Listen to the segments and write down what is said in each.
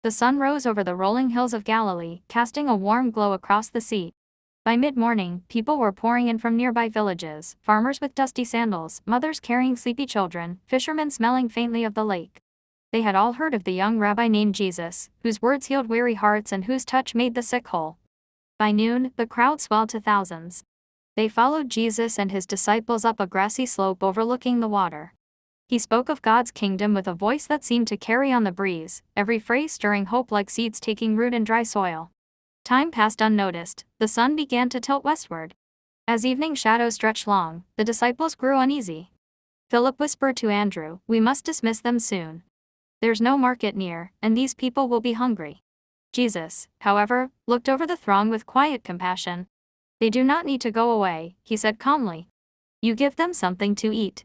The sun rose over the rolling hills of Galilee, casting a warm glow across the sea. By mid-morning, people were pouring in from nearby villages, farmers with dusty sandals, mothers carrying sleepy children, fishermen smelling faintly of the lake. They had all heard of the young rabbi named Jesus, whose words healed weary hearts and whose touch made the sick whole. By noon, the crowd swelled to thousands. They followed Jesus and his disciples up a grassy slope overlooking the water. He spoke of God's kingdom with a voice that seemed to carry on the breeze, every phrase stirring hope like seeds taking root in dry soil. Time passed unnoticed, the sun began to tilt westward. As evening shadows stretched long, the disciples grew uneasy. Philip whispered to Andrew, "We must dismiss them soon. There's no market near, and these people will be hungry." Jesus, however, looked over the throng with quiet compassion. "They do not need to go away," he said calmly. "You give them something to eat."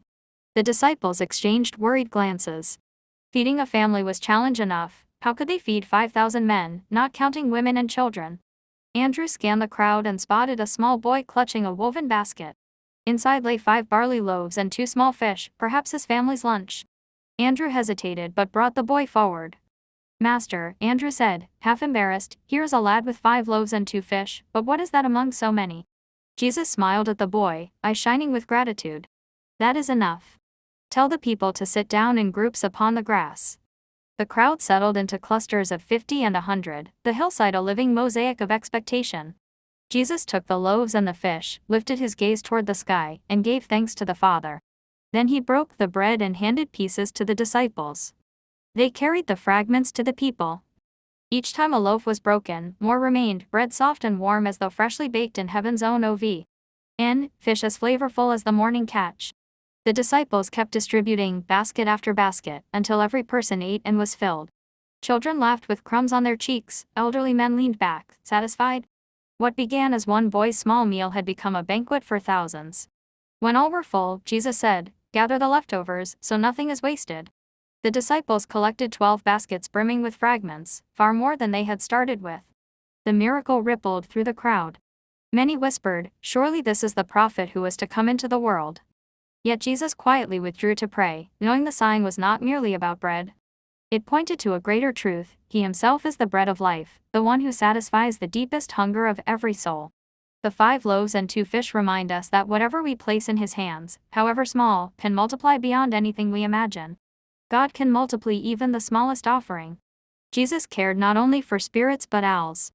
The disciples exchanged worried glances. Feeding a family was challenge enough. How could they feed 5,000 men, not counting women and children? Andrew scanned the crowd and spotted a small boy clutching a woven basket. Inside lay 5 barley loaves and 2 small fish, perhaps his family's lunch. Andrew hesitated but brought the boy forward. "Master," Andrew said, half embarrassed, "here is a lad with 5 loaves and 2 fish, but what is that among so many?" Jesus smiled at the boy, eyes shining with gratitude. "That is enough. Tell the people to sit down in groups upon the grass." The crowd settled into clusters of 50 and 100, the hillside a living mosaic of expectation. Jesus took the loaves and the fish, lifted his gaze toward the sky, and gave thanks to the Father. Then he broke the bread and handed pieces to the disciples. They carried the fragments to the people. Each time a loaf was broken, more remained, bread soft and warm as though freshly baked in heaven's own oven, fish as flavorful as the morning catch. The disciples kept distributing, basket after basket, until every person ate and was filled. Children laughed with crumbs on their cheeks, elderly men leaned back, satisfied. What began as one boy's small meal had become a banquet for thousands. When all were full, Jesus said, "Gather the leftovers, so nothing is wasted." The disciples collected 12 baskets brimming with fragments, far more than they had started with. The miracle rippled through the crowd. Many whispered, "Surely this is the prophet who was to come into the world." Yet Jesus quietly withdrew to pray, knowing the sign was not merely about bread. It pointed to a greater truth: he himself is the bread of life, the one who satisfies the deepest hunger of every soul. The 5 loaves and 2 fish remind us that whatever we place in his hands, however small, can multiply beyond anything we imagine. God can multiply even the smallest offering. Jesus cared not only for spirits but owls.